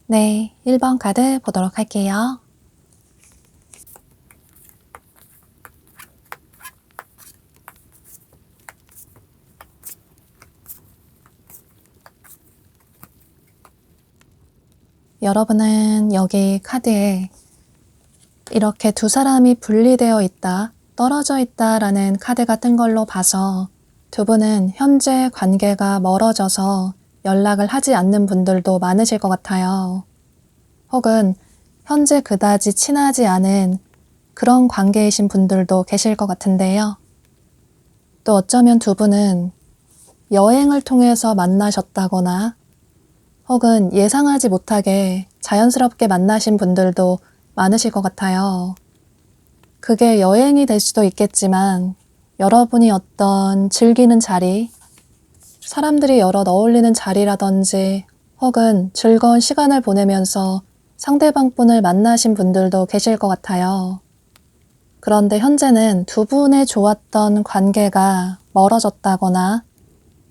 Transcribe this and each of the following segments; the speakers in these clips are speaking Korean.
네, 1번 카드 보도록 할게요. 여러분은 여기 카드에 이렇게 두 사람이 분리되어 있다, 떨어져 있다라는 카드가 뜬 걸로 봐서 두 분은 현재 관계가 멀어져서 연락을 하지 않는 분들도 많으실 것 같아요. 혹은 현재 그다지 친하지 않은 그런 관계이신 분들도 계실 것 같은데요. 또 어쩌면 두 분은 여행을 통해서 만나셨다거나 혹은 예상하지 못하게 자연스럽게 만나신 분들도 많으실 것 같아요. 그게 여행이 될 수도 있겠지만 여러분이 어떤 즐기는 자리, 사람들이 여럿 어울리는 자리라든지 혹은 즐거운 시간을 보내면서 상대방 분을 만나신 분들도 계실 것 같아요. 그런데 현재는 두 분의 좋았던 관계가 멀어졌다거나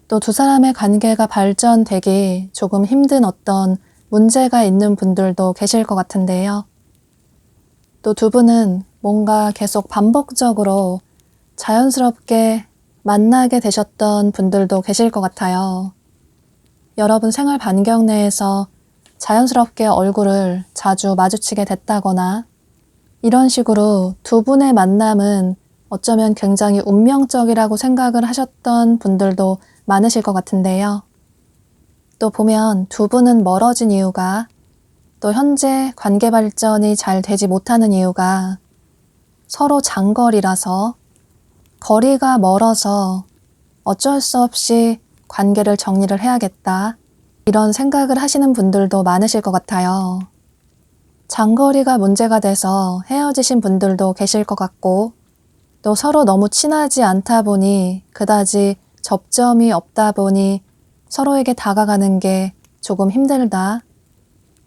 또 두 사람의 관계가 발전되기 조금 힘든 어떤 문제가 있는 분들도 계실 것 같은데요. 또 두 분은 뭔가 계속 반복적으로 자연스럽게 만나게 되셨던 분들도 계실 것 같아요. 여러분 생활 반경 내에서 자연스럽게 얼굴을 자주 마주치게 됐다거나 이런 식으로 두 분의 만남은 어쩌면 굉장히 운명적이라고 생각을 하셨던 분들도 많으실 것 같은데요. 또 보면 두 분은 멀어진 이유가 또 현재 관계 발전이 잘 되지 못하는 이유가 서로 장거리라서 거리가 멀어서 어쩔 수 없이 관계를 정리를 해야겠다 이런 생각을 하시는 분들도 많으실 것 같아요. 장거리가 문제가 돼서 헤어지신 분들도 계실 것 같고 또 서로 너무 친하지 않다 보니 그다지 접점이 없다 보니 서로에게 다가가는 게 조금 힘들다.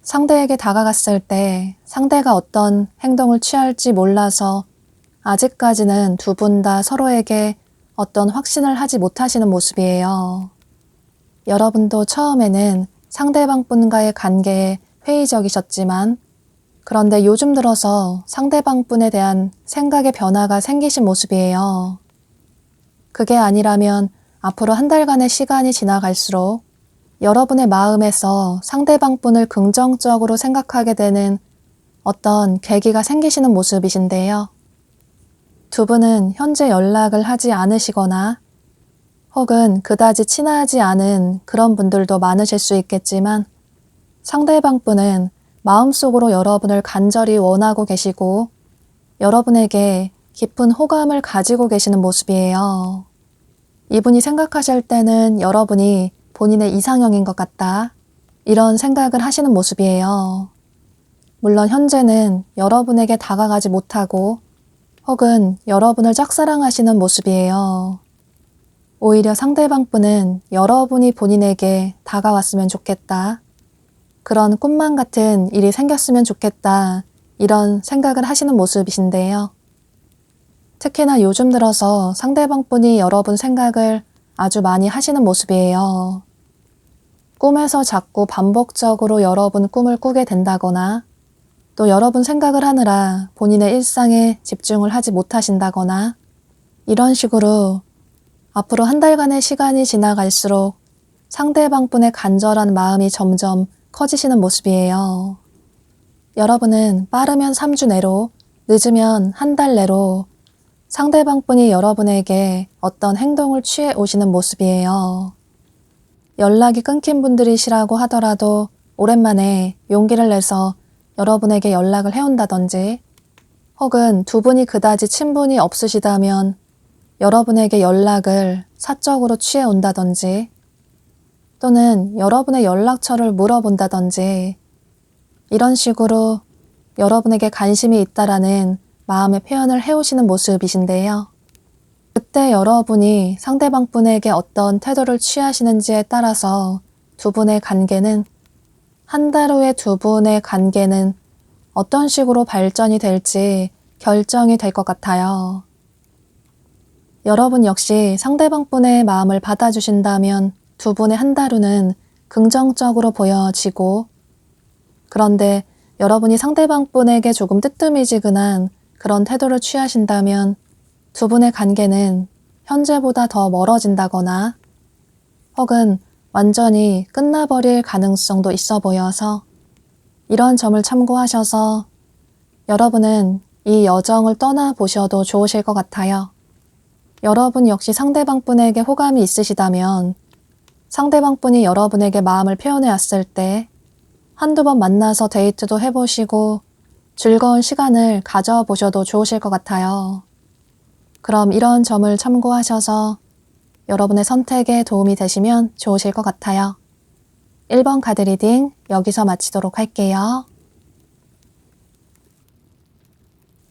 상대에게 다가갔을 때 상대가 어떤 행동을 취할지 몰라서 아직까지는 두 분 다 서로에게 어떤 확신을 하지 못하시는 모습이에요. 여러분도 처음에는 상대방 분과의 관계에 회의적이셨지만 그런데 요즘 들어서 상대방 분에 대한 생각의 변화가 생기신 모습이에요. 그게 아니라면 앞으로 한 달간의 시간이 지나갈수록 여러분의 마음에서 상대방 분을 긍정적으로 생각하게 되는 어떤 계기가 생기시는 모습이신데요. 두 분은 현재 연락을 하지 않으시거나 혹은 그다지 친하지 않은 그런 분들도 많으실 수 있겠지만 상대방 분은 마음속으로 여러분을 간절히 원하고 계시고 여러분에게 깊은 호감을 가지고 계시는 모습이에요. 이분이 생각하실 때는 여러분이 본인의 이상형인 것 같다. 이런 생각을 하시는 모습이에요. 물론 현재는 여러분에게 다가가지 못하고 혹은 여러분을 짝사랑하시는 모습이에요. 오히려 상대방 분은 여러분이 본인에게 다가왔으면 좋겠다. 그런 꿈만 같은 일이 생겼으면 좋겠다. 이런 생각을 하시는 모습이신데요. 특히나 요즘 들어서 상대방 분이 여러분 생각을 아주 많이 하시는 모습이에요. 꿈에서 자꾸 반복적으로 여러분 꿈을 꾸게 된다거나 또 여러분 생각을 하느라 본인의 일상에 집중을 하지 못하신다거나 이런 식으로 앞으로 한 달간의 시간이 지나갈수록 상대방분의 간절한 마음이 점점 커지시는 모습이에요. 여러분은 빠르면 3주 내로, 늦으면 한 달 내로 상대방분이 여러분에게 어떤 행동을 취해 오시는 모습이에요. 연락이 끊긴 분들이시라고 하더라도 오랜만에 용기를 내서 여러분에게 연락을 해온다든지, 혹은 두 분이 그다지 친분이 없으시다면 여러분에게 연락을 사적으로 취해 온다든지, 또는 여러분의 연락처를 물어본다든지, 이런 식으로 여러분에게 관심이 있다라는 마음의 표현을 해오시는 모습이신데요. 그때 여러분이 상대방분에게 어떤 태도를 취하시는지에 따라서 두 분의 관계는, 한 달 후에 두 분의 관계는 어떤 식으로 발전이 될지 결정이 될 것 같아요. 여러분 역시 상대방분의 마음을 받아주신다면 두 분의 한 달 후는 긍정적으로 보여지고, 그런데 여러분이 상대방분에게 조금 뜨뜻미지근한 그런 태도를 취하신다면 두 분의 관계는 현재보다 더 멀어진다거나, 혹은 완전히 끝나버릴 가능성도 있어 보여서, 이런 점을 참고하셔서 여러분은 이 여정을 떠나보셔도 좋으실 것 같아요. 여러분 역시 상대방분에게 호감이 있으시다면 상대방분이 여러분에게 마음을 표현해 왔을 때 한두 번 만나서 데이트도 해보시고 즐거운 시간을 가져보셔도 좋으실 것 같아요. 그럼 이런 점을 참고하셔서 여러분의 선택에 도움이 되시면 좋으실 것 같아요. 1번 카드 리딩 여기서 마치도록 할게요.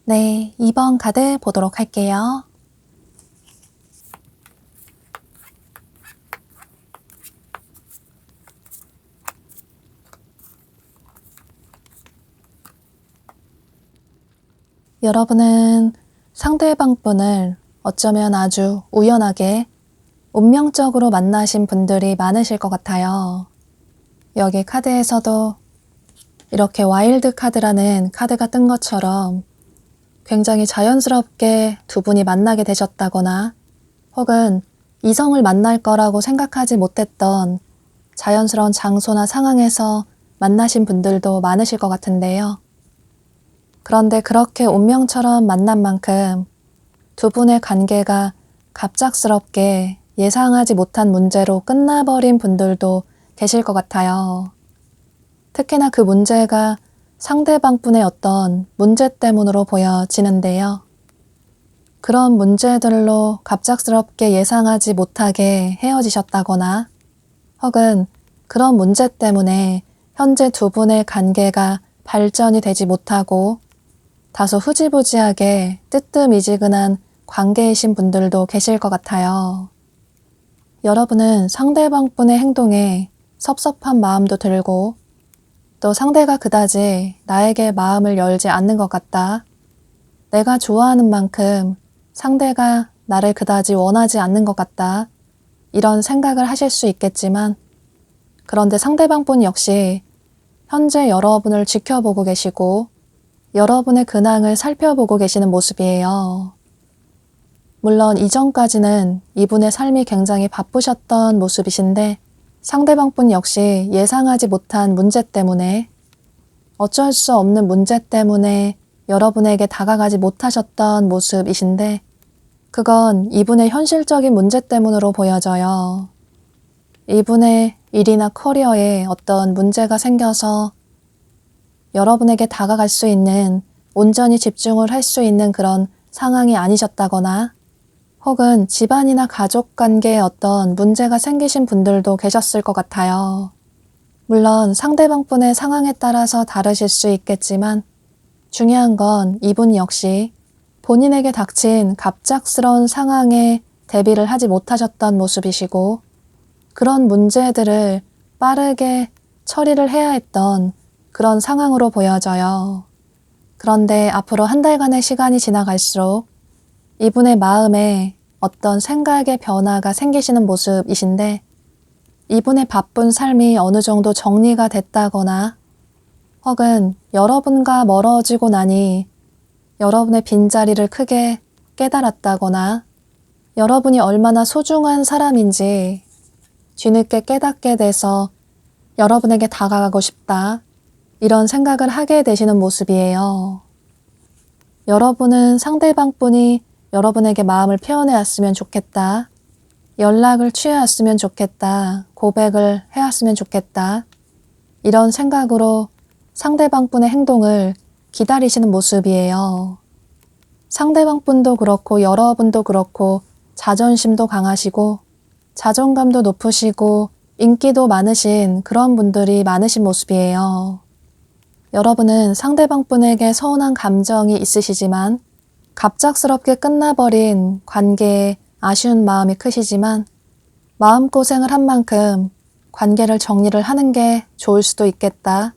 네, 2번 카드 보도록 할게요. 여러분은 상대방분을 어쩌면 아주 우연하게 운명적으로 만나신 분들이 많으실 것 같아요. 여기 카드에서도 이렇게 와일드 카드라는 카드가 뜬 것처럼 굉장히 자연스럽게 두 분이 만나게 되셨다거나, 혹은 이성을 만날 거라고 생각하지 못했던 자연스러운 장소나 상황에서 만나신 분들도 많으실 것 같은데요. 그런데 그렇게 운명처럼 만난 만큼 두 분의 관계가 갑작스럽게 예상하지 못한 문제로 끝나버린 분들도 계실 것 같아요. 특히나 그 문제가 상대방분의 어떤 문제 때문으로 보여지는데요. 그런 문제들로 갑작스럽게 예상하지 못하게 헤어지셨다거나, 혹은 그런 문제 때문에 현재 두 분의 관계가 발전이 되지 못하고 다소 흐지부지하게 뜨뜻미지근한 관계이신 분들도 계실 것 같아요. 여러분은 상대방분의 행동에 섭섭한 마음도 들고, 또 상대가 그다지 나에게 마음을 열지 않는 것 같다, 내가 좋아하는 만큼 상대가 나를 그다지 원하지 않는 것 같다, 이런 생각을 하실 수 있겠지만, 그런데 상대방분 역시 현재 여러분을 지켜보고 계시고 여러분의 근황을 살펴보고 계시는 모습이에요. 물론 이전까지는 이분의 삶이 굉장히 바쁘셨던 모습이신데, 상대방분 역시 예상하지 못한 문제 때문에, 어쩔 수 없는 문제 때문에 여러분에게 다가가지 못하셨던 모습이신데, 그건 이분의 현실적인 문제 때문으로 보여져요. 이분의 일이나 커리어에 어떤 문제가 생겨서 여러분에게 다가갈 수 있는, 온전히 집중을 할 수 있는 그런 상황이 아니셨다거나, 혹은 집안이나 가족 관계에 어떤 문제가 생기신 분들도 계셨을 것 같아요. 물론 상대방분의 상황에 따라서 다르실 수 있겠지만, 중요한 건 이분 역시 본인에게 닥친 갑작스러운 상황에 대비를 하지 못하셨던 모습이시고, 그런 문제들을 빠르게 처리를 해야 했던 그런 상황으로 보여져요. 그런데 앞으로 한 달간의 시간이 지나갈수록 이분의 마음에 어떤 생각의 변화가 생기시는 모습이신데, 이분의 바쁜 삶이 어느 정도 정리가 됐다거나, 혹은 여러분과 멀어지고 나니 여러분의 빈자리를 크게 깨달았다거나, 여러분이 얼마나 소중한 사람인지 뒤늦게 깨닫게 돼서 여러분에게 다가가고 싶다. 이런 생각을 하게 되시는 모습이에요. 여러분은 상대방 분이 여러분에게 마음을 표현해 왔으면 좋겠다. 연락을 취해 왔으면 좋겠다. 고백을 해 왔으면 좋겠다. 이런 생각으로 상대방 분의 행동을 기다리시는 모습이에요. 상대방 분도 그렇고 여러분도 그렇고 자존심도 강하시고 자존감도 높으시고 인기도 많으신 그런 분들이 많으신 모습이에요. 여러분은 상대방 분에게 서운한 감정이 있으시지만 갑작스럽게 끝나버린 관계에 아쉬운 마음이 크시지만 마음고생을 한 만큼 관계를 정리를 하는 게 좋을 수도 있겠다.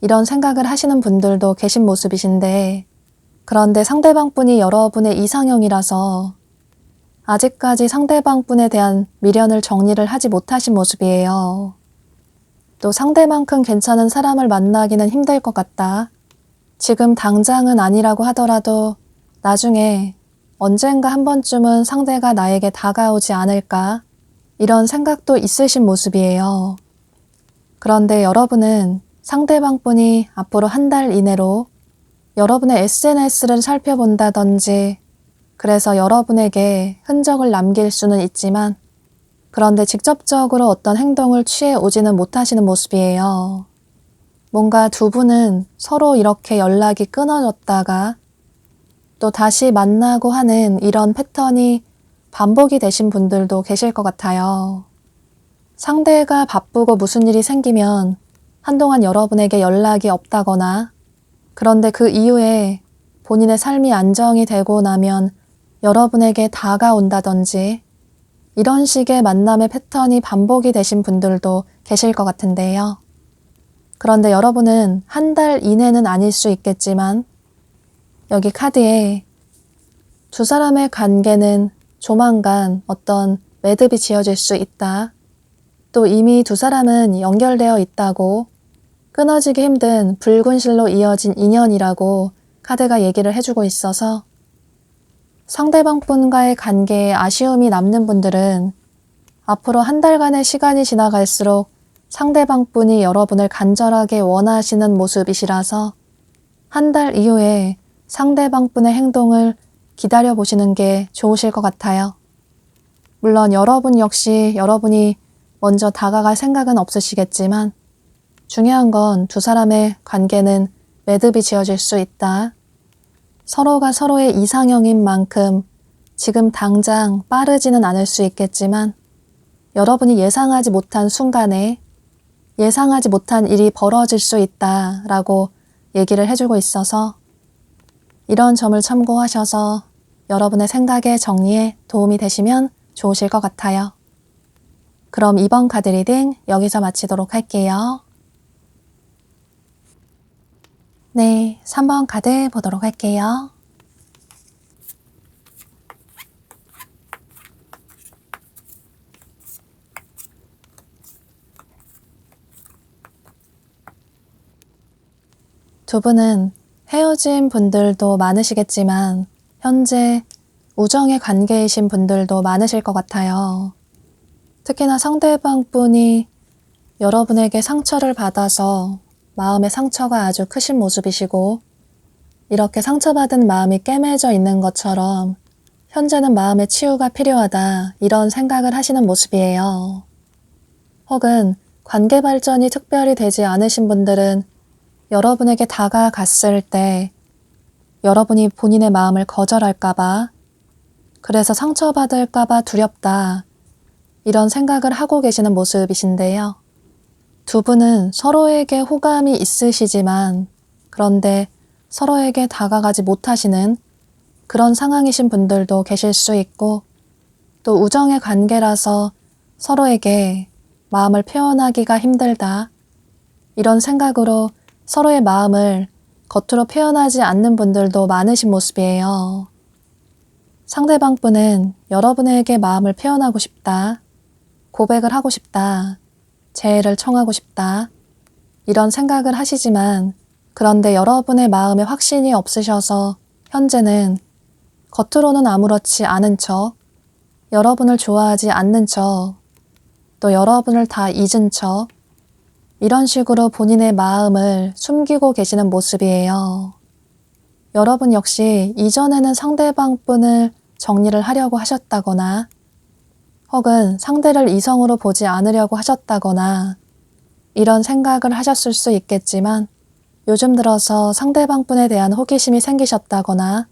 이런 생각을 하시는 분들도 계신 모습이신데 그런데 상대방 분이 여러분의 이상형이라서 아직까지 상대방 분에 대한 미련을 정리를 하지 못하신 모습이에요. 또 상대만큼 괜찮은 사람을 만나기는 힘들 것 같다. 지금 당장은 아니라고 하더라도 나중에 언젠가 한 번쯤은 상대가 나에게 다가오지 않을까? 이런 생각도 있으신 모습이에요. 그런데 여러분은 상대방 분이 앞으로 한 달 이내로 여러분의 SNS를 살펴본다든지 그래서 여러분에게 흔적을 남길 수는 있지만 그런데 직접적으로 어떤 행동을 취해 오지는 못하시는 모습이에요. 뭔가 두 분은 서로 이렇게 연락이 끊어졌다가 또 다시 만나고 하는 이런 패턴이 반복이 되신 분들도 계실 것 같아요. 상대가 바쁘고 무슨 일이 생기면 한동안 여러분에게 연락이 없다거나 그런데 그 이후에 본인의 삶이 안정이 되고 나면 여러분에게 다가온다든지 이런 식의 만남의 패턴이 반복이 되신 분들도 계실 것 같은데요. 그런데 여러분은 한 달 이내는 아닐 수 있겠지만 여기 카드에 두 사람의 관계는 조만간 어떤 매듭이 지어질 수 있다. 또 이미 두 사람은 연결되어 있다고 끊어지기 힘든 붉은 실로 이어진 인연이라고 카드가 얘기를 해주고 있어서 상대방 분과의 관계에 아쉬움이 남는 분들은 앞으로 한 달간의 시간이 지나갈수록 상대방 분이 여러분을 간절하게 원하시는 모습이시라서 한 달 이후에 상대방 분의 행동을 기다려보시는 게 좋으실 것 같아요. 물론 여러분 역시 여러분이 먼저 다가갈 생각은 없으시겠지만 중요한 건 두 사람의 관계는 매듭이 지어질 수 있다. 서로가 서로의 이상형인 만큼 지금 당장 빠르지는 않을 수 있겠지만 여러분이 예상하지 못한 순간에 예상하지 못한 일이 벌어질 수 있다라고 얘기를 해주고 있어서 이런 점을 참고하셔서 여러분의 생각의 정리에 도움이 되시면 좋으실 것 같아요. 그럼 이번 카드 리딩 여기서 마치도록 할게요. 네, 3번 카드 보도록 할게요. 두 분은 헤어진 분들도 많으시겠지만 현재 우정의 관계이신 분들도 많으실 것 같아요. 특히나 상대방 분이 여러분에게 상처를 받아서 마음의 상처가 아주 크신 모습이시고 이렇게 상처받은 마음이 깨매져 있는 것처럼 현재는 마음의 치유가 필요하다 이런 생각을 하시는 모습이에요. 혹은 관계 발전이 특별히 되지 않으신 분들은 여러분에게 다가갔을 때 여러분이 본인의 마음을 거절할까봐 그래서 상처받을까봐 두렵다 이런 생각을 하고 계시는 모습이신데요. 두 분은 서로에게 호감이 있으시지만 그런데 서로에게 다가가지 못하시는 그런 상황이신 분들도 계실 수 있고 또 우정의 관계라서 서로에게 마음을 표현하기가 힘들다 이런 생각으로 서로의 마음을 겉으로 표현하지 않는 분들도 많으신 모습이에요. 상대방 분은 여러분에게 마음을 표현하고 싶다, 고백을 하고 싶다, 재회를 청하고 싶다 이런 생각을 하시지만 그런데 여러분의 마음에 확신이 없으셔서 현재는 겉으로는 아무렇지 않은 척 여러분을 좋아하지 않는 척, 또 여러분을 다 잊은 척, 이런 식으로 본인의 마음을 숨기고 계시는 모습이에요. 여러분 역시 이전에는 상대방 분을 정리를 하려고 하셨다거나 혹은 상대를 이성으로 보지 않으려고 하셨다거나 이런 생각을 하셨을 수 있겠지만 요즘 들어서 상대방 분에 대한 호기심이 생기셨다거나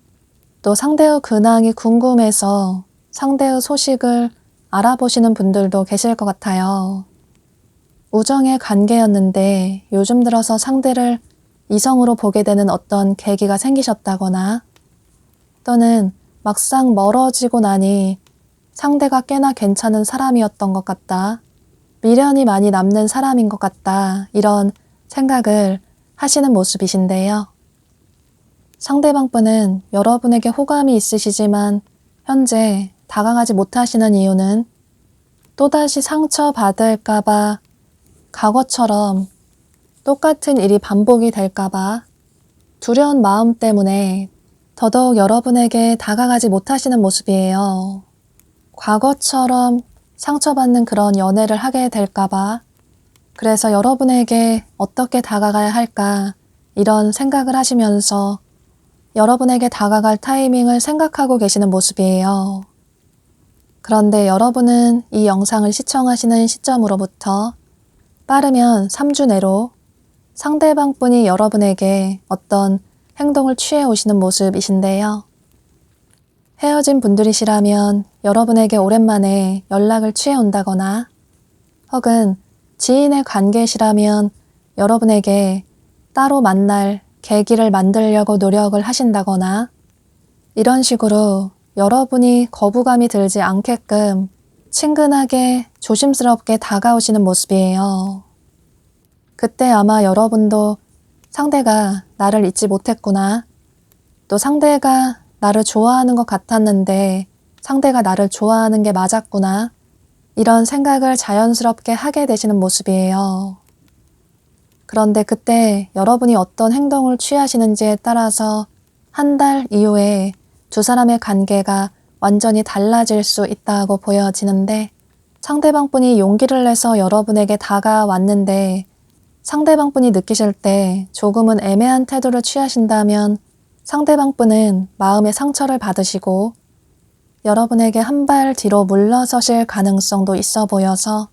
또 상대의 근황이 궁금해서 상대의 소식을 알아보시는 분들도 계실 것 같아요. 우정의 관계였는데 요즘 들어서 상대를 이성으로 보게 되는 어떤 계기가 생기셨다거나 또는 막상 멀어지고 나니 상대가 꽤나 괜찮은 사람이었던 것 같다. 미련이 많이 남는 사람인 것 같다. 이런 생각을 하시는 모습이신데요. 상대방 분은 여러분에게 호감이 있으시지만 현재 다가가지 못하시는 이유는 또다시 상처받을까봐 과거처럼 똑같은 일이 반복이 될까봐 두려운 마음 때문에 더더욱 여러분에게 다가가지 못하시는 모습이에요. 과거처럼 상처받는 그런 연애를 하게 될까봐 그래서 여러분에게 어떻게 다가가야 할까 이런 생각을 하시면서 여러분에게 다가갈 타이밍을 생각하고 계시는 모습이에요. 그런데 여러분은 이 영상을 시청하시는 시점으로부터 빠르면 3주 내로 상대방 분이 여러분에게 어떤 행동을 취해 오시는 모습이신데요. 헤어진 분들이시라면 여러분에게 오랜만에 연락을 취해 온다거나 혹은 지인의 관계시라면 여러분에게 따로 만날 계기를 만들려고 노력을 하신다거나 이런 식으로 여러분이 거부감이 들지 않게끔 친근하게 조심스럽게 다가오시는 모습이에요. 그때 아마 여러분도 상대가 나를 잊지 못했구나. 또 상대가 나를 좋아하는 것 같았는데 상대가 나를 좋아하는 게 맞았구나. 이런 생각을 자연스럽게 하게 되시는 모습이에요. 그런데 그때 여러분이 어떤 행동을 취하시는지에 따라서 한 달 이후에 두 사람의 관계가 완전히 달라질 수 있다고 보여지는데 상대방 분이 용기를 내서 여러분에게 다가왔는데 상대방 분이 느끼실 때 조금은 애매한 태도를 취하신다면 상대방 분은 마음의 상처를 받으시고 여러분에게 한 발 뒤로 물러서실 가능성도 있어 보여서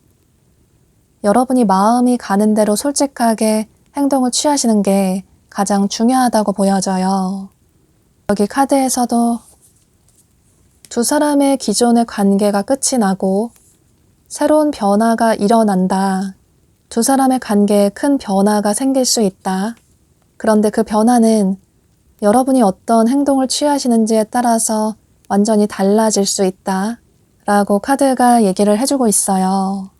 여러분이 마음이 가는 대로 솔직하게 행동을 취하시는 게 가장 중요하다고 보여져요. 여기 카드에서도 두 사람의 기존의 관계가 끝이 나고 새로운 변화가 일어난다. 두 사람의 관계에 큰 변화가 생길 수 있다. 그런데 그 변화는 여러분이 어떤 행동을 취하시는지에 따라서 완전히 달라질 수 있다. 라고 카드가 얘기를 해주고 있어요.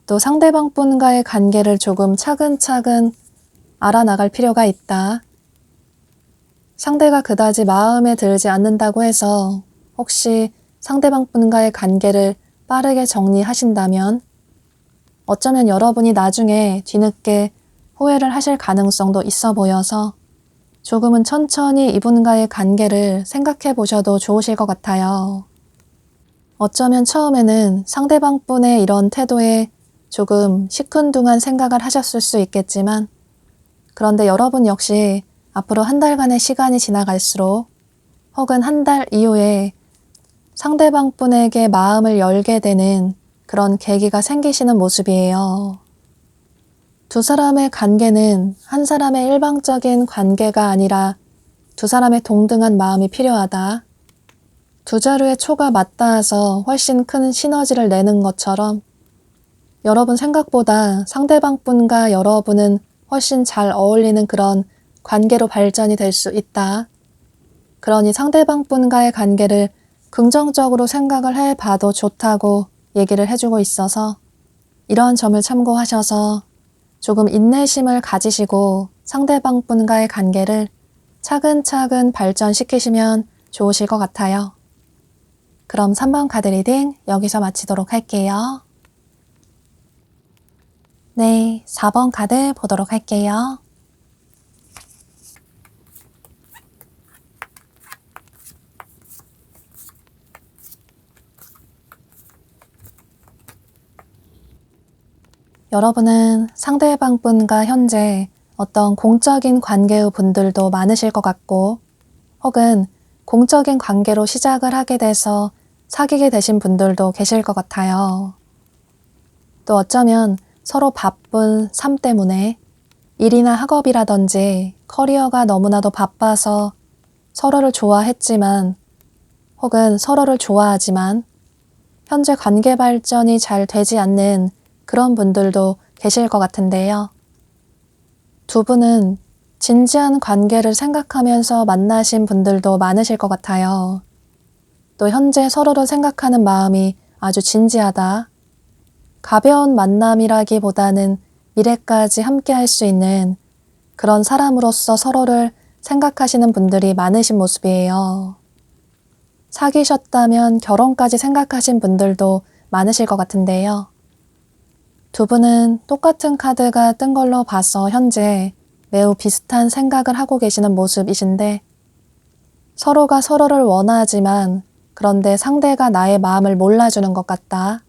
또 상대방 분과의 관계를 조금 차근차근 알아나갈 필요가 있다. 상대가 그다지 마음에 들지 않는다고 해서 혹시 상대방 분과의 관계를 빠르게 정리하신다면 어쩌면 여러분이 나중에 뒤늦게 후회를 하실 가능성도 있어 보여서 조금은 천천히 이분과의 관계를 생각해 보셔도 좋으실 것 같아요. 어쩌면 처음에는 상대방 분의 이런 태도에 조금 시큰둥한 생각을 하셨을 수 있겠지만 그런데 여러분 역시 앞으로 한 달간의 시간이 지나갈수록 혹은 한 달 이후에 상대방 분에게 마음을 열게 되는 그런 계기가 생기시는 모습이에요. 두 사람의 관계는 한 사람의 일방적인 관계가 아니라 두 사람의 동등한 마음이 필요하다. 두 자루의 초가 맞닿아서 훨씬 큰 시너지를 내는 것처럼 여러분 생각보다 상대방 분과 여러분은 훨씬 잘 어울리는 그런 관계로 발전이 될 수 있다. 그러니 상대방 분과의 관계를 긍정적으로 생각을 해봐도 좋다고 얘기를 해주고 있어서 이런 점을 참고하셔서 조금 인내심을 가지시고 상대방 분과의 관계를 차근차근 발전시키시면 좋으실 것 같아요. 그럼 3번 카드 리딩 여기서 마치도록 할게요. 네, 4번 카드 보도록 할게요. 여러분은 상대방분과 현재 어떤 공적인 관계의 분들도 많으실 것 같고, 혹은 공적인 관계로 시작을 하게 돼서 사귀게 되신 분들도 계실 것 같아요. 또 어쩌면 서로 바쁜 삶 때문에 일이나 학업이라든지 커리어가 너무나도 바빠서 서로를 좋아했지만, 혹은 서로를 좋아하지만 현재 관계 발전이 잘 되지 않는 그런 분들도 계실 것 같은데요. 두 분은 진지한 관계를 생각하면서 만나신 분들도 많으실 것 같아요. 또 현재 서로를 생각하는 마음이 아주 진지하다. 가벼운 만남이라기보다는 미래까지 함께 할 수 있는 그런 사람으로서 서로를 생각하시는 분들이 많으신 모습이에요. 사귀셨다면 결혼까지 생각하신 분들도 많으실 것 같은데요. 두 분은 똑같은 카드가 뜬 걸로 봐서 현재 매우 비슷한 생각을 하고 계시는 모습이신데, 서로가 서로를 원하지만 그런데 상대가 나의 마음을 몰라주는 것 같다.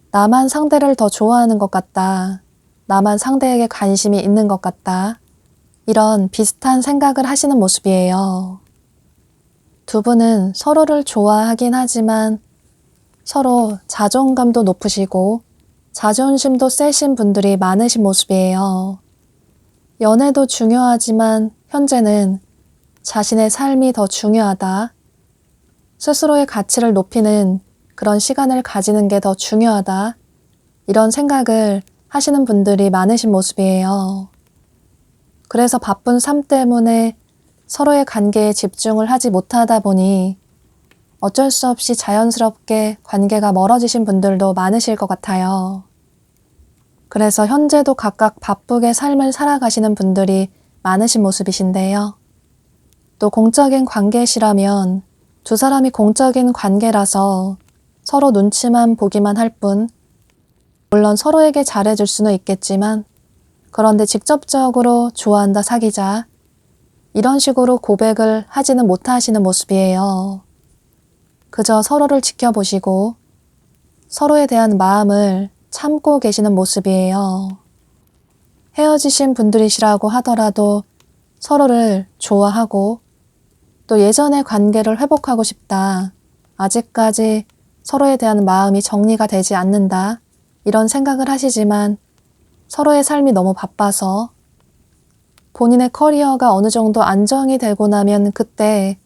나만 상대를 더 좋아하는 것 같다. 나만 상대에게 관심이 있는 것 같다. 이런 비슷한 생각을 하시는 모습이에요. 두 분은 서로를 좋아하긴 하지만 서로 자존감도 높으시고 자존심도 세신 분들이 많으신 모습이에요. 연애도 중요하지만 현재는 자신의 삶이 더 중요하다. 스스로의 가치를 높이는 그런 시간을 가지는 게 더 중요하다. 이런 생각을 하시는 분들이 많으신 모습이에요. 그래서 바쁜 삶 때문에 서로의 관계에 집중을 하지 못하다 보니 어쩔 수 없이 자연스럽게 관계가 멀어지신 분들도 많으실 것 같아요. 그래서 현재도 각각 바쁘게 삶을 살아가시는 분들이 많으신 모습이신데요. 또 공적인 관계시라면 두 사람이 공적인 관계라서 서로 눈치만 보기만 할 뿐, 물론 서로에게 잘해줄 수는 있겠지만, 그런데 직접적으로 좋아한다, 사귀자, 이런 식으로 고백을 하지는 못하시는 모습이에요. 그저 서로를 지켜보시고 서로에 대한 마음을 참고 계시는 모습이에요. 헤어지신 분들이시라고 하더라도 서로를 좋아하고 또 예전의 관계를 회복하고 싶다. 아직까지 서로에 대한 마음이 정리가 되지 않는다. 이런 생각을 하시지만 서로의 삶이 너무 바빠서 본인의 커리어가 어느 정도 안정이 되고 나면 그때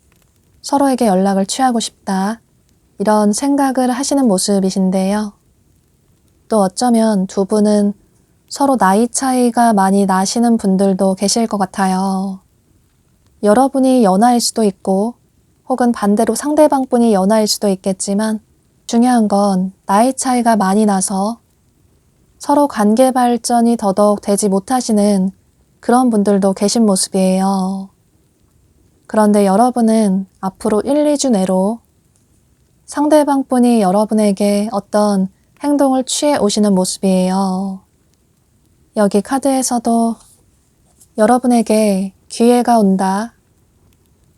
서로에게 연락을 취하고 싶다. 이런 생각을 하시는 모습이신데요. 또 어쩌면 두 분은 서로 나이 차이가 많이 나시는 분들도 계실 것 같아요. 여러분이 연하일 수도 있고 혹은 반대로 상대방분이 연하일 수도 있겠지만 중요한 건 나이 차이가 많이 나서 서로 관계 발전이 더더욱 되지 못하시는 그런 분들도 계신 모습이에요. 그런데 여러분은 앞으로 1, 2주 내로 상대방분이 여러분에게 어떤 행동을 취해 오시는 모습이에요. 여기 카드에서도 여러분에게 기회가 온다.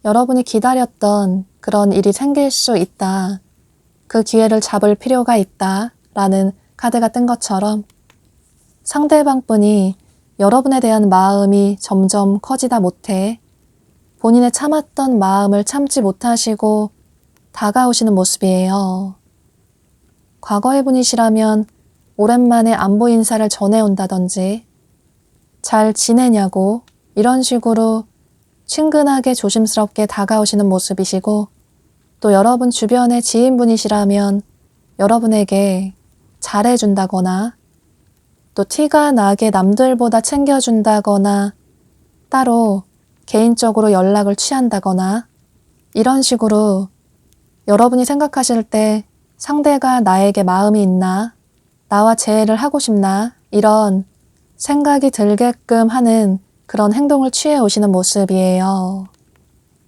여러분이 기다렸던 그런 일이 생길 수 있다. 그 기회를 잡을 필요가 있다. 라는 카드가 뜬 것처럼 상대방분이 여러분에 대한 마음이 점점 커지다 못해 본인의 참았던 마음을 참지 못하시고 다가오시는 모습이에요. 과거의 분이시라면 오랜만에 안부 인사를 전해온다든지 잘 지내냐고 이런 식으로 친근하게 조심스럽게 다가오시는 모습이시고, 또 여러분 주변의 지인분이시라면 여러분에게 잘해준다거나 또 티가 나게 남들보다 챙겨준다거나 따로 개인적으로 연락을 취한다거나 이런 식으로 여러분이 생각하실 때 상대가 나에게 마음이 있나, 나와 재회를 하고 싶나 이런 생각이 들게끔 하는 그런 행동을 취해 오시는 모습이에요.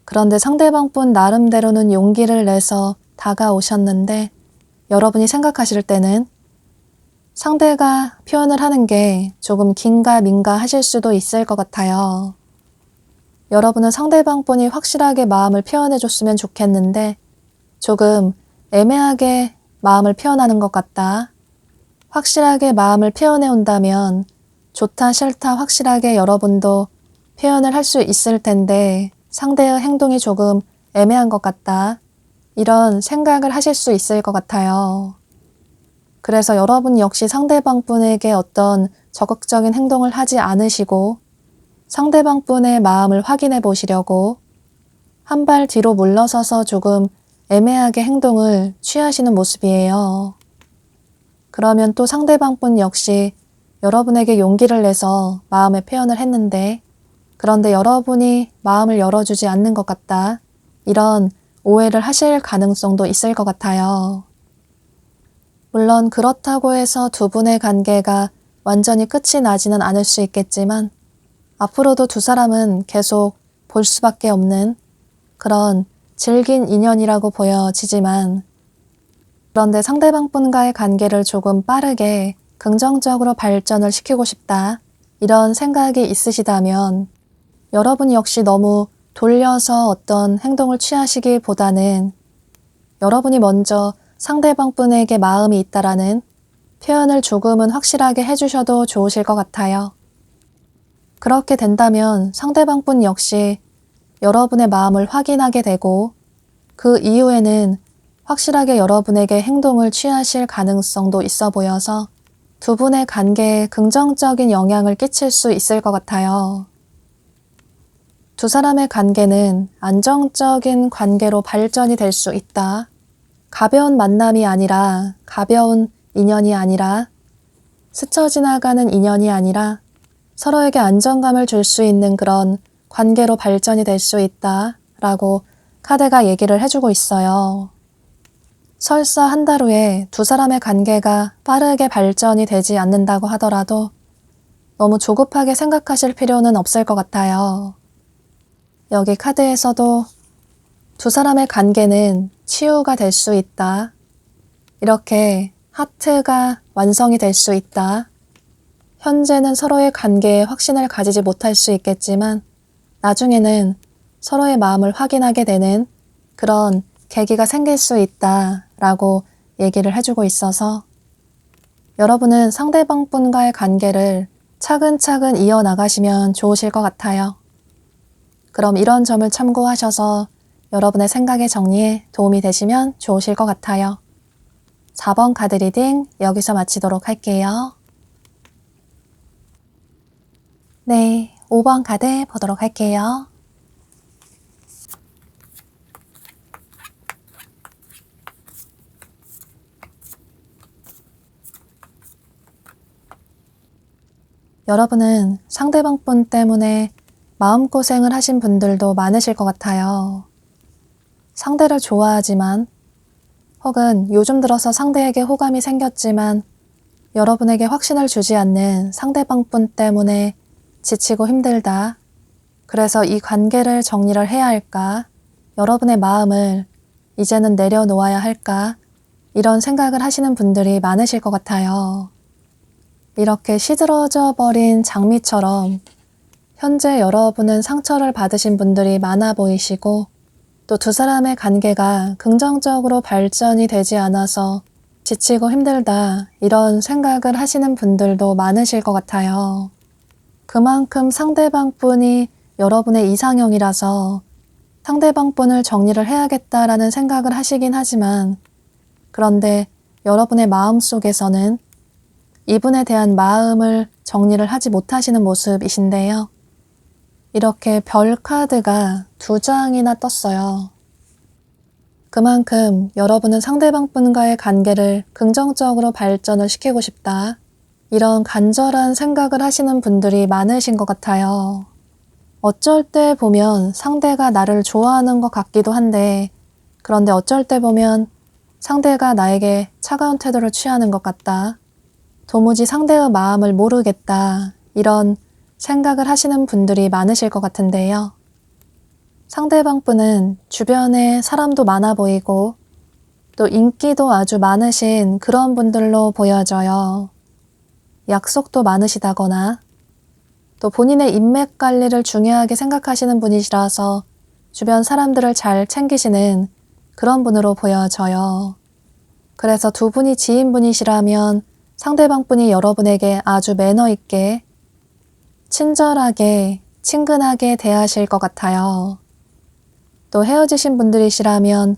그런데 상대방분 나름대로는 용기를 내서 다가오셨는데 여러분이 생각하실 때는 상대가 표현을 하는 게 조금 긴가민가 하실 수도 있을 것 같아요. 여러분은 상대방분이 확실하게 마음을 표현해 줬으면 좋겠는데 조금 애매하게 마음을 표현하는 것 같다. 확실하게 마음을 표현해 온다면 좋다 싫다 확실하게 여러분도 표현을 할 수 있을 텐데 상대의 행동이 조금 애매한 것 같다. 이런 생각을 하실 수 있을 것 같아요. 그래서 여러분 역시 상대방 분에게 어떤 적극적인 행동을 하지 않으시고 상대방 분의 마음을 확인해 보시려고 한 발 뒤로 물러서서 조금 애매하게 행동을 취하시는 모습이에요. 그러면 또 상대방 분 역시 여러분에게 용기를 내서 마음의 표현을 했는데 그런데 여러분이 마음을 열어주지 않는 것 같다. 이런 오해를 하실 가능성도 있을 것 같아요. 물론 그렇다고 해서 두 분의 관계가 완전히 끝이 나지는 않을 수 있겠지만 앞으로도 두 사람은 계속 볼 수밖에 없는 그런 질긴 인연이라고 보여지지만 그런데 상대방 분과의 관계를 조금 빠르게 긍정적으로 발전을 시키고 싶다. 이런 생각이 있으시다면 여러분 역시 너무 돌려서 어떤 행동을 취하시기보다는 여러분이 먼저 상대방 분에게 마음이 있다라는 표현을 조금은 확실하게 해주셔도 좋으실 것 같아요. 그렇게 된다면 상대방 분 역시 여러분의 마음을 확인하게 되고 그 이후에는 확실하게 여러분에게 행동을 취하실 가능성도 있어 보여서 두 분의 관계에 긍정적인 영향을 끼칠 수 있을 것 같아요. 두 사람의 관계는 안정적인 관계로 발전이 될 수 있다. 가벼운 만남이 아니라 가벼운 인연이 아니라 스쳐 지나가는 인연이 아니라 서로에게 안정감을 줄 수 있는 그런 관계로 발전이 될 수 있다 라고 카드가 얘기를 해주고 있어요. 설사 한 달 후에 두 사람의 관계가 빠르게 발전이 되지 않는다고 하더라도 너무 조급하게 생각하실 필요는 없을 것 같아요. 여기 카드에서도 두 사람의 관계는 치유가 될 수 있다. 이렇게 하트가 완성이 될 수 있다. 현재는 서로의 관계에 확신을 가지지 못할 수 있겠지만 나중에는 서로의 마음을 확인하게 되는 그런 계기가 생길 수 있다 라고 얘기를 해주고 있어서 여러분은 상대방 분과의 관계를 차근차근 이어나가시면 좋으실 것 같아요. 그럼 이런 점을 참고하셔서 여러분의 생각의 정리에 도움이 되시면 좋으실 것 같아요. 4번 카드 리딩 여기서 마치도록 할게요. 네, 5번 카드 보도록 할게요. 여러분은 상대방 분 때문에 마음고생을 하신 분들도 많으실 것 같아요. 상대를 좋아하지만 혹은 요즘 들어서 상대에게 호감이 생겼지만 여러분에게 확신을 주지 않는 상대방 분 때문에 지치고 힘들다. 그래서 이 관계를 정리를 해야 할까? 여러분의 마음을 이제는 내려놓아야 할까? 이런 생각을 하시는 분들이 많으실 것 같아요. 이렇게 시들어져 버린 장미처럼 현재 여러분은 상처를 받으신 분들이 많아 보이시고 또 두 사람의 관계가 긍정적으로 발전이 되지 않아서 지치고 힘들다 이런 생각을 하시는 분들도 많으실 것 같아요. 그만큼 상대방 분이 여러분의 이상형이라서 상대방 분을 정리를 해야겠다라는 생각을 하시긴 하지만 그런데 여러분의 마음 속에서는 이분에 대한 마음을 정리를 하지 못하시는 모습이신데요. 이렇게 별 카드가 2장이나 떴어요. 그만큼 여러분은 상대방 분과의 관계를 긍정적으로 발전을 시키고 싶다. 이런 간절한 생각을 하시는 분들이 많으신 것 같아요. 어쩔 때 보면 상대가 나를 좋아하는 것 같기도 한데 그런데 어쩔 때 보면 상대가 나에게 차가운 태도를 취하는 것 같다. 도무지 상대의 마음을 모르겠다. 이런 생각을 하시는 분들이 많으실 것 같은데요. 상대방 분은 주변에 사람도 많아 보이고 또 인기도 아주 많으신 그런 분들로 보여져요. 약속도 많으시다거나 또 본인의 인맥 관리를 중요하게 생각하시는 분이시라서 주변 사람들을 잘 챙기시는 그런 분으로 보여져요. 그래서 두 분이 지인분이시라면 상대방분이 여러분에게 아주 매너 있게, 친절하게, 친근하게 대하실 것 같아요. 또 헤어지신 분들이시라면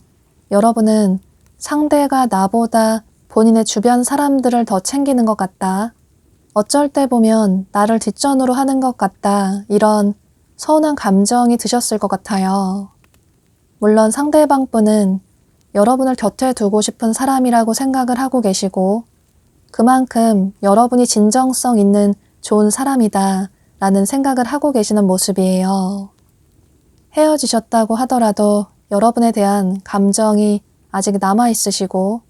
여러분은 상대가 나보다 본인의 주변 사람들을 더 챙기는 것 같다. 어쩔 때 보면 나를 뒷전으로 하는 것 같다. 이런 서운한 감정이 드셨을 것 같아요. 물론 상대방 분은 여러분을 곁에 두고 싶은 사람이라고 생각을 하고 계시고 그만큼 여러분이 진정성 있는 좋은 사람이다 라는 생각을 하고 계시는 모습이에요. 헤어지셨다고 하더라도 여러분에 대한 감정이 아직 남아있으시고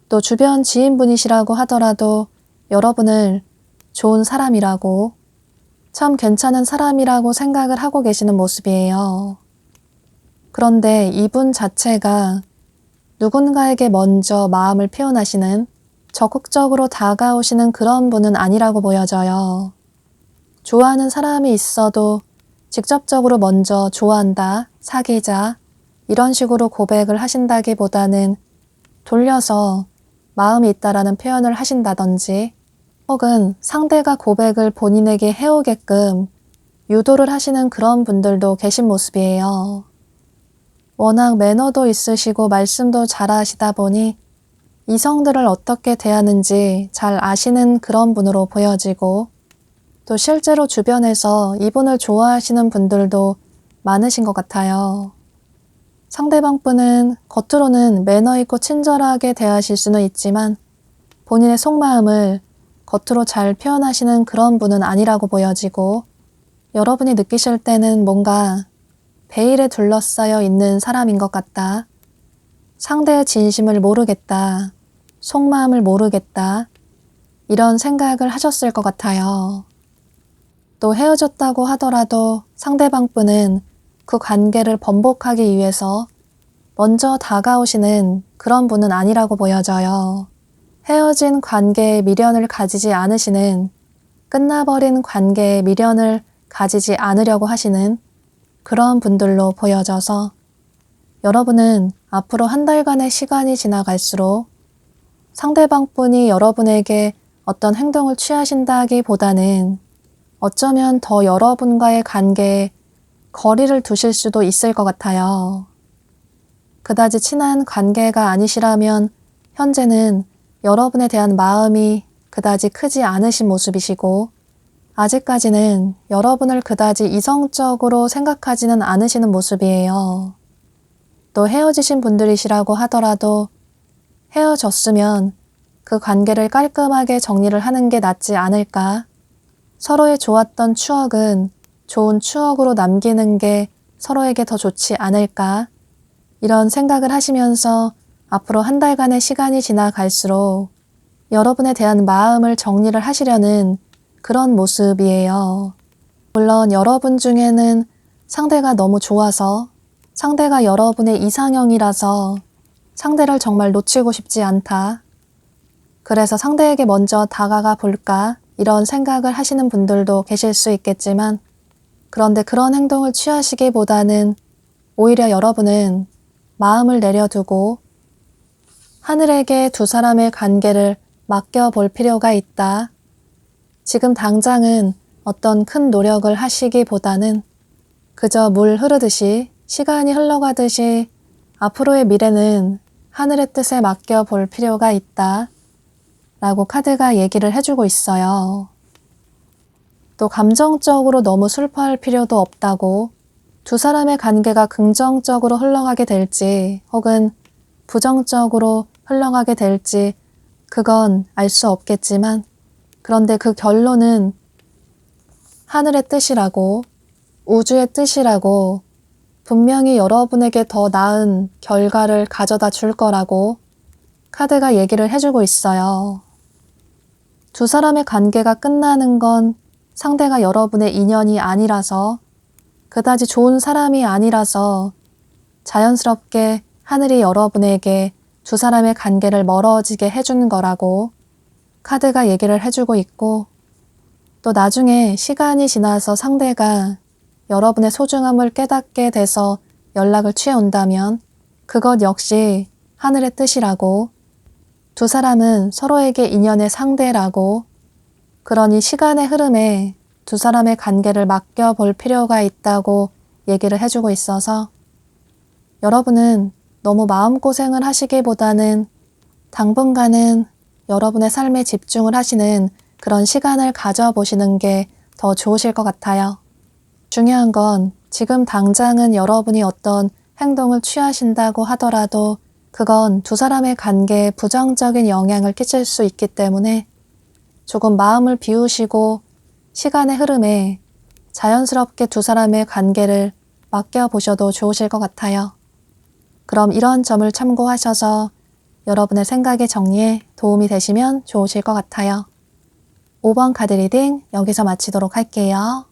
또 주변 지인분이시라고 하더라도 여러분을 좋은 사람이라고 참 괜찮은 사람이라고 생각을 하고 계시는 모습이에요. 그런데 이분 자체가 누군가에게 먼저 마음을 표현하시는 적극적으로 다가오시는 그런 분은 아니라고 보여져요. 좋아하는 사람이 있어도 직접적으로 먼저 좋아한다, 사귀자 이런 식으로 고백을 하신다기보다는 돌려서 마음이 있다라는 표현을 하신다든지 혹은 상대가 고백을 본인에게 해오게끔 유도를 하시는 그런 분들도 계신 모습이에요. 워낙 매너도 있으시고 말씀도 잘하시다 보니 이성들을 어떻게 대하는지 잘 아시는 그런 분으로 보여지고 또 실제로 주변에서 이분을 좋아하시는 분들도 많으신 것 같아요. 상대방 분은 겉으로는 매너 있고 친절하게 대하실 수는 있지만 본인의 속마음을 겉으로 잘 표현하시는 그런 분은 아니라고 보여지고 여러분이 느끼실 때는 뭔가 베일에 둘러싸여 있는 사람인 것 같다. 상대의 진심을 모르겠다. 속마음을 모르겠다. 이런 생각을 하셨을 것 같아요. 또 헤어졌다고 하더라도 상대방 분은 그 관계를 번복하기 위해서 먼저 다가오시는 그런 분은 아니라고 보여져요. 헤어진 관계에 미련을 가지지 않으시는, 끝나버린 관계에 미련을 가지지 않으려고 하시는 그런 분들로 보여져서 여러분은 앞으로 한 달간의 시간이 지나갈수록 상대방 분이 여러분에게 어떤 행동을 취하신다기보다는 어쩌면 더 여러분과의 관계에 거리를 두실 수도 있을 것 같아요. 그다지 친한 관계가 아니시라면 현재는 여러분에 대한 마음이 그다지 크지 않으신 모습이시고 아직까지는 여러분을 그다지 이성적으로 생각하지는 않으시는 모습이에요. 또 헤어지신 분들이시라고 하더라도 헤어졌으면 그 관계를 깔끔하게 정리를 하는 게 낫지 않을까? 서로의 좋았던 추억은 좋은 추억으로 남기는 게 서로에게 더 좋지 않을까? 이런 생각을 하시면서 앞으로 한 달간의 시간이 지나갈수록 여러분에 대한 마음을 정리를 하시려는 그런 모습이에요. 물론 여러분 중에는 상대가 너무 좋아서 상대가 여러분의 이상형이라서 상대를 정말 놓치고 싶지 않다. 그래서 상대에게 먼저 다가가 볼까? 이런 생각을 하시는 분들도 계실 수 있겠지만 그런데 그런 행동을 취하시기보다는 오히려 여러분은 마음을 내려두고 하늘에게 두 사람의 관계를 맡겨볼 필요가 있다. 지금 당장은 어떤 큰 노력을 하시기보다는 그저 물 흐르듯이 시간이 흘러가듯이 앞으로의 미래는 하늘의 뜻에 맡겨볼 필요가 있다. 라고 카드가 얘기를 해주고 있어요. 또 감정적으로 너무 슬퍼할 필요도 없다고 두 사람의 관계가 긍정적으로 흘러가게 될지 혹은 부정적으로 흘러가게 될지 그건 알 수 없겠지만 그런데 그 결론은 하늘의 뜻이라고 우주의 뜻이라고 분명히 여러분에게 더 나은 결과를 가져다 줄 거라고 카드가 얘기를 해주고 있어요. 두 사람의 관계가 끝나는 건 상대가 여러분의 인연이 아니라서 그다지 좋은 사람이 아니라서 자연스럽게 하늘이 여러분에게 두 사람의 관계를 멀어지게 해주는 거라고 카드가 얘기를 해주고 있고 또 나중에 시간이 지나서 상대가 여러분의 소중함을 깨닫게 돼서 연락을 취해온다면 그것 역시 하늘의 뜻이라고 두 사람은 서로에게 인연의 상대라고, 그러니 시간의 흐름에 두 사람의 관계를 맡겨볼 필요가 있다고 얘기를 해주고 있어서 여러분은 너무 마음고생을 하시기보다는 당분간은 여러분의 삶에 집중을 하시는 그런 시간을 가져보시는 게 더 좋으실 것 같아요. 중요한 건 지금 당장은 여러분이 어떤 행동을 취하신다고 하더라도 그건 두 사람의 관계에 부정적인 영향을 끼칠 수 있기 때문에 조금 마음을 비우시고 시간의 흐름에 자연스럽게 두 사람의 관계를 맡겨보셔도 좋으실 것 같아요. 그럼 이런 점을 참고하셔서 여러분의 생각의 정리에 도움이 되시면 좋으실 것 같아요. 5번 카드 리딩 여기서 마치도록 할게요.